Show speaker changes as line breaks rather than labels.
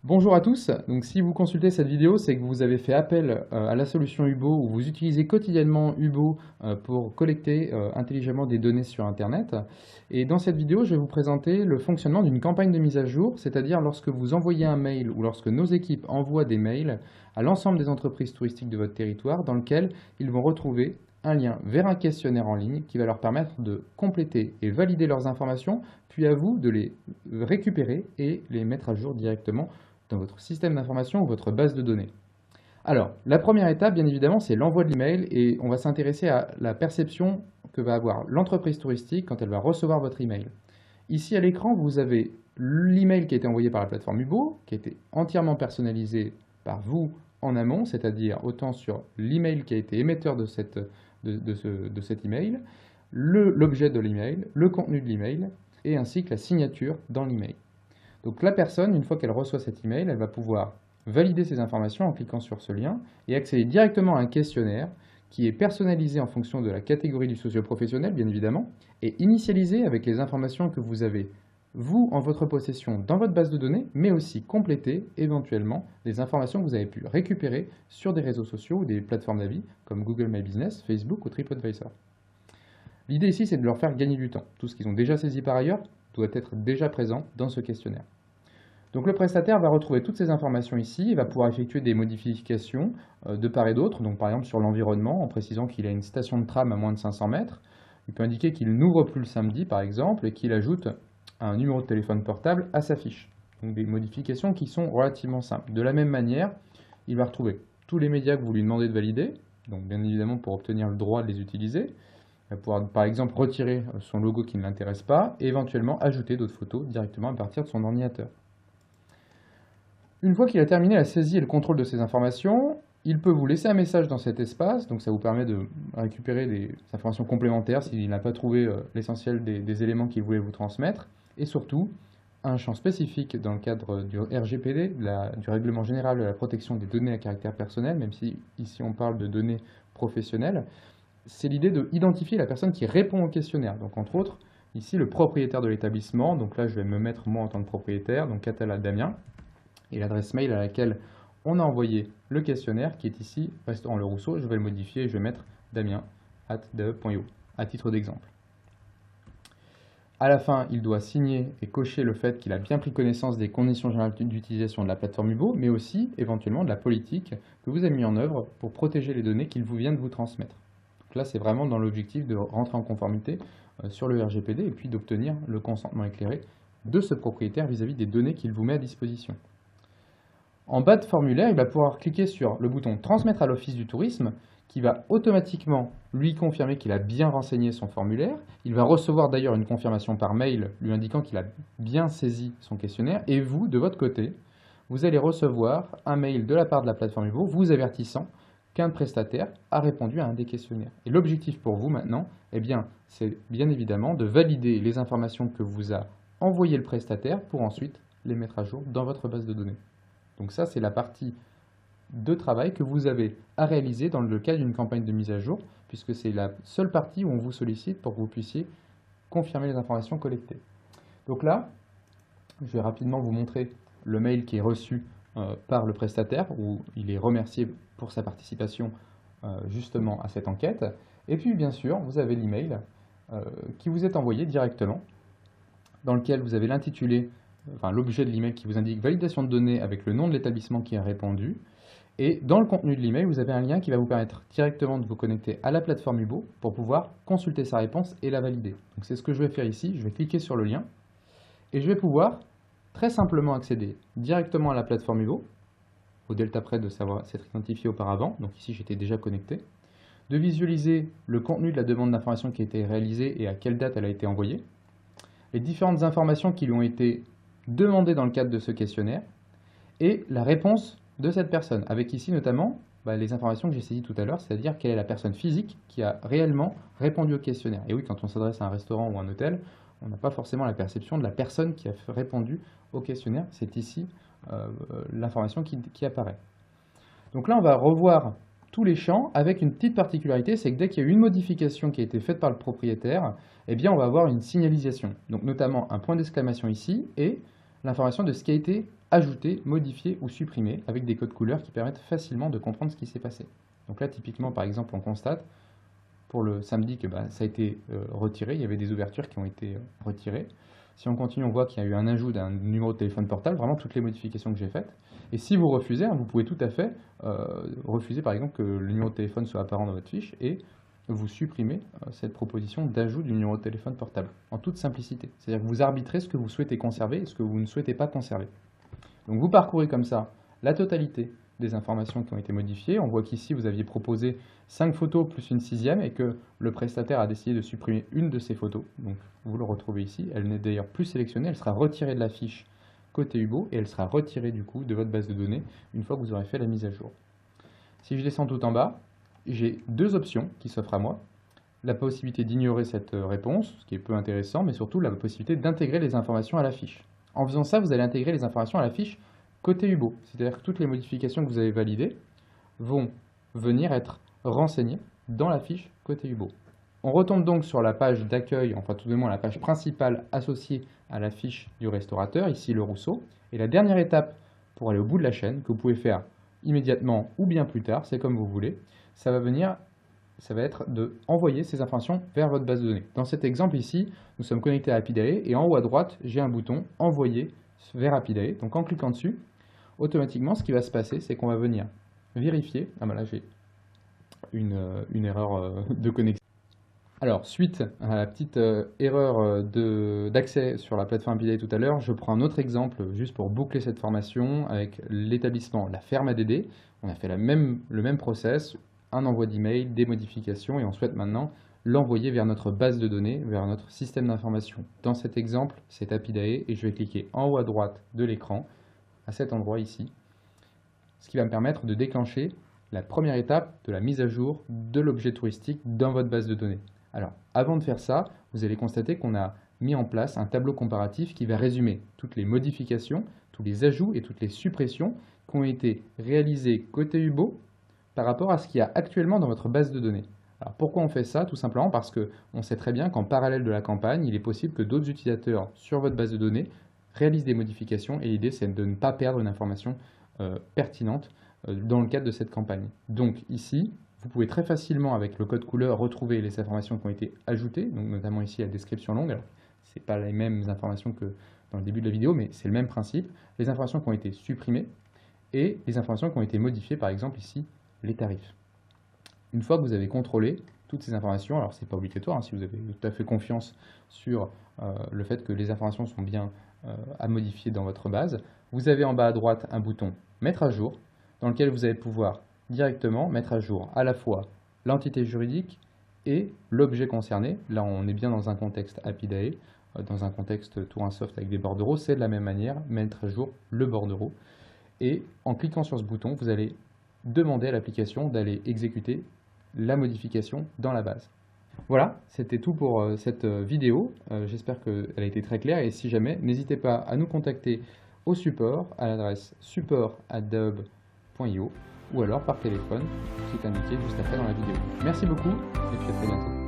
Bonjour à tous, donc si vous consultez cette vidéo, c'est que vous avez fait appel à la solution Hubo ou vous utilisez quotidiennement Hubo pour collecter intelligemment des données sur Internet. Et dans cette vidéo, je vais vous présenter le fonctionnement d'une campagne de mise à jour, c'est-à-dire lorsque vous envoyez un mail ou lorsque nos équipes envoient des mails à l'ensemble des entreprises touristiques de votre territoire dans lequel ils vont retrouver un lien vers un questionnaire en ligne qui va leur permettre de compléter et valider leurs informations, puis à vous de les récupérer et les mettre à jour directement dans votre système d'information ou votre base de données. Alors, la première étape, bien évidemment, c'est l'envoi de l'email et on va s'intéresser à la perception que va avoir l'entreprise touristique quand elle va recevoir votre email. Ici à l'écran, vous avez l'email qui a été envoyé par la plateforme Hubo, qui a été entièrement personnalisé par vous en amont, c'est-à-dire autant sur l'email qui a été émetteur de cet email, l'objet de l'email, le contenu de l'email, et ainsi que la signature dans l'email. Donc la personne, une fois qu'elle reçoit cet email, elle va pouvoir valider ces informations en cliquant sur ce lien et accéder directement à un questionnaire qui est personnalisé en fonction de la catégorie du socio-professionnel, bien évidemment, et initialisé avec les informations que vous avez, vous, en votre possession, dans votre base de données, mais aussi compléter, éventuellement, les informations que vous avez pu récupérer sur des réseaux sociaux ou des plateformes d'avis, comme Google My Business, Facebook ou TripAdvisor. L'idée ici, c'est de leur faire gagner du temps. Tout ce qu'ils ont déjà saisi par ailleurs doit être déjà présent dans ce questionnaire. Donc le prestataire va retrouver toutes ces informations ici, il va pouvoir effectuer des modifications de part et d'autre, donc par exemple sur l'environnement, en précisant qu'il a une station de tram à moins de 500 mètres. Il peut indiquer qu'il n'ouvre plus le samedi par exemple, et qu'il ajoute un numéro de téléphone portable à sa fiche. Donc des modifications qui sont relativement simples. De la même manière, il va retrouver tous les médias que vous lui demandez de valider, donc bien évidemment pour obtenir le droit de les utiliser. Il va pouvoir par exemple retirer son logo qui ne l'intéresse pas, et éventuellement ajouter d'autres photos directement à partir de son ordinateur. Une fois qu'il a terminé la saisie et le contrôle de ces informations, il peut vous laisser un message dans cet espace, donc ça vous permet de récupérer des informations complémentaires s'il n'a pas trouvé l'essentiel des éléments qu'il voulait vous transmettre, et surtout un champ spécifique dans le cadre du RGPD, du Règlement général de la protection des données à caractère personnel, même si ici on parle de données professionnelles, c'est l'idée d'identifier la personne qui répond au questionnaire. Donc entre autres, ici le propriétaire de l'établissement, donc là je vais me mettre moi en tant que propriétaire, donc Catala Damien, et l'adresse mail à laquelle on a envoyé le questionnaire, qui est ici, restaurant Le Rousseau. Je vais le modifier et je vais mettre damien@de.io, à titre d'exemple. À la fin, il doit signer et cocher le fait qu'il a bien pris connaissance des conditions générales d'utilisation de la plateforme Hubo, mais aussi éventuellement de la politique que vous avez mis en œuvre pour protéger les données qu'il vient de vous transmettre. Donc là, c'est vraiment dans l'objectif de rentrer en conformité sur le RGPD et puis d'obtenir le consentement éclairé de ce propriétaire vis-à-vis des données qu'il vous met à disposition. En bas de formulaire, il va pouvoir cliquer sur le bouton Transmettre à l'Office du tourisme qui va automatiquement lui confirmer qu'il a bien renseigné son formulaire. Il va recevoir d'ailleurs une confirmation par mail lui indiquant qu'il a bien saisi son questionnaire. Et vous, de votre côté, vous allez recevoir un mail de la part de la plateforme Hubo vous avertissant qu'un prestataire a répondu à un des questionnaires. Et l'objectif pour vous maintenant, eh bien, c'est bien évidemment de valider les informations que vous a envoyées le prestataire pour ensuite les mettre à jour dans votre base de données. Donc ça, c'est la partie de travail que vous avez à réaliser dans le cadre d'une campagne de mise à jour, puisque c'est la seule partie où on vous sollicite pour que vous puissiez confirmer les informations collectées. Donc là, je vais rapidement vous montrer le mail qui est reçu par le prestataire, où il est remercié pour sa participation justement à cette enquête. Et puis bien sûr, vous avez l'email qui vous est envoyé directement, dans lequel vous avez l'intitulé, enfin l'objet de l'email qui vous indique validation de données avec le nom de l'établissement qui a répondu. Et dans le contenu de l'email, vous avez un lien qui va vous permettre directement de vous connecter à la plateforme Hubo pour pouvoir consulter sa réponse et la valider. Donc c'est ce que je vais faire ici. Je vais cliquer sur le lien et je vais pouvoir très simplement accéder directement à la plateforme Hubo, au delta près de savoir s'être identifié auparavant. Donc ici j'étais déjà connecté. De visualiser le contenu de la demande d'information qui a été réalisée et à quelle date elle a été envoyée. Les différentes informations qui lui ont été demandées dans le cadre de ce questionnaire et la réponse de cette personne, avec ici notamment les informations que j'ai saisies tout à l'heure, c'est-à-dire quelle est la personne physique qui a réellement répondu au questionnaire. Et oui, quand on s'adresse à un restaurant ou un hôtel, on n'a pas forcément la perception de la personne qui a répondu au questionnaire, c'est ici l'information qui apparaît. Donc là, on va revoir tous les champs avec une petite particularité, c'est que dès qu'il y a une modification qui a été faite par le propriétaire, eh bien on va avoir une signalisation. Donc notamment un point d'exclamation ici et l'information de ce qui a été ajouté, modifié ou supprimé avec des codes couleurs qui permettent facilement de comprendre ce qui s'est passé. Donc là, typiquement, par exemple, on constate pour le samedi que ça a été retiré, il y avait des ouvertures qui ont été retirées. Si on continue, on voit qu'il y a eu un ajout d'un numéro de téléphone portable, vraiment toutes les modifications que j'ai faites. Et si vous refusez, vous pouvez tout à fait refuser par exemple que le numéro de téléphone soit apparent dans votre fiche et vous supprimez cette proposition d'ajout du numéro de téléphone portable, en toute simplicité. C'est-à-dire que vous arbitrez ce que vous souhaitez conserver et ce que vous ne souhaitez pas conserver. Donc vous parcourez comme ça la totalité des informations qui ont été modifiées. On voit qu'ici vous aviez proposé 5 photos plus une 6e et que le prestataire a décidé de supprimer une de ces photos. Donc vous le retrouvez ici. Elle n'est d'ailleurs plus sélectionnée, elle sera retirée de la fiche côté UBO et elle sera retirée du coup de votre base de données une fois que vous aurez fait la mise à jour. Si je descends tout en bas, j'ai deux options qui s'offrent à moi. La possibilité d'ignorer cette réponse, ce qui est peu intéressant, mais surtout la possibilité d'intégrer les informations à la fiche. En faisant ça, vous allez intégrer les informations à la fiche côté UBO. C'est-à-dire que toutes les modifications que vous avez validées vont venir être renseignées dans la fiche côté UBO. On retombe donc sur la page d'accueil, enfin tout de même la page principale associée à la fiche du restaurateur, ici le Rousseau. Et la dernière étape pour aller au bout de la chaîne, que vous pouvez faire immédiatement ou bien plus tard, c'est comme vous voulez, ça va être de envoyer ces informations vers votre base de données. Dans cet exemple ici, nous sommes connectés à Apidae et en haut à droite, j'ai un bouton « Envoyer vers Apidae ». Donc en cliquant dessus, automatiquement, ce qui va se passer, c'est qu'on va venir vérifier. Ah ben là, j'ai une erreur de connexion. Alors, suite à la petite erreur d'accès sur la plateforme Apidae tout à l'heure, je prends un autre exemple juste pour boucler cette formation avec l'établissement La Ferme ADD. On a fait le même process, un envoi d'email, des modifications, et on souhaite maintenant l'envoyer vers notre base de données, vers notre système d'information. Dans cet exemple, c'est Apidae, et je vais cliquer en haut à droite de l'écran, à cet endroit ici, ce qui va me permettre de déclencher la première étape de la mise à jour de l'objet touristique dans votre base de données. Alors, avant de faire ça, vous allez constater qu'on a mis en place un tableau comparatif qui va résumer toutes les modifications, tous les ajouts et toutes les suppressions qui ont été réalisés côté UBO par rapport à ce qu'il y a actuellement dans votre base de données. Alors pourquoi on fait ça? Tout simplement parce qu'on sait très bien qu'en parallèle de la campagne, il est possible que d'autres utilisateurs sur votre base de données réalisent des modifications et l'idée c'est de ne pas perdre une information pertinente dans le cadre de cette campagne. Donc ici, vous pouvez très facilement avec le code couleur retrouver les informations qui ont été ajoutées, donc notamment ici la description longue. Alors, ce n'est pas les mêmes informations que dans le début de la vidéo, mais c'est le même principe. Les informations qui ont été supprimées et les informations qui ont été modifiées, par exemple ici, les tarifs. Une fois que vous avez contrôlé toutes ces informations, alors c'est pas obligatoire, si vous avez tout à fait confiance sur le fait que les informations sont bien à modifier dans votre base, vous avez en bas à droite un bouton « Mettre à jour » dans lequel vous allez pouvoir directement mettre à jour à la fois l'entité juridique et l'objet concerné. Là, on est bien dans un contexte Apidae, dans un contexte Tourinsoft avec des bordereaux, c'est de la même manière, mettre à jour le bordereau. Et en cliquant sur ce bouton, vous allez demander à l'application d'aller exécuter la modification dans la base. Voilà, c'était tout pour cette vidéo. J'espère qu'elle a été très claire et si jamais, n'hésitez pas à nous contacter au support à l'adresse support@daub.io ou alors par téléphone qui est indiqué juste après dans la vidéo. Merci beaucoup et puis à très bientôt.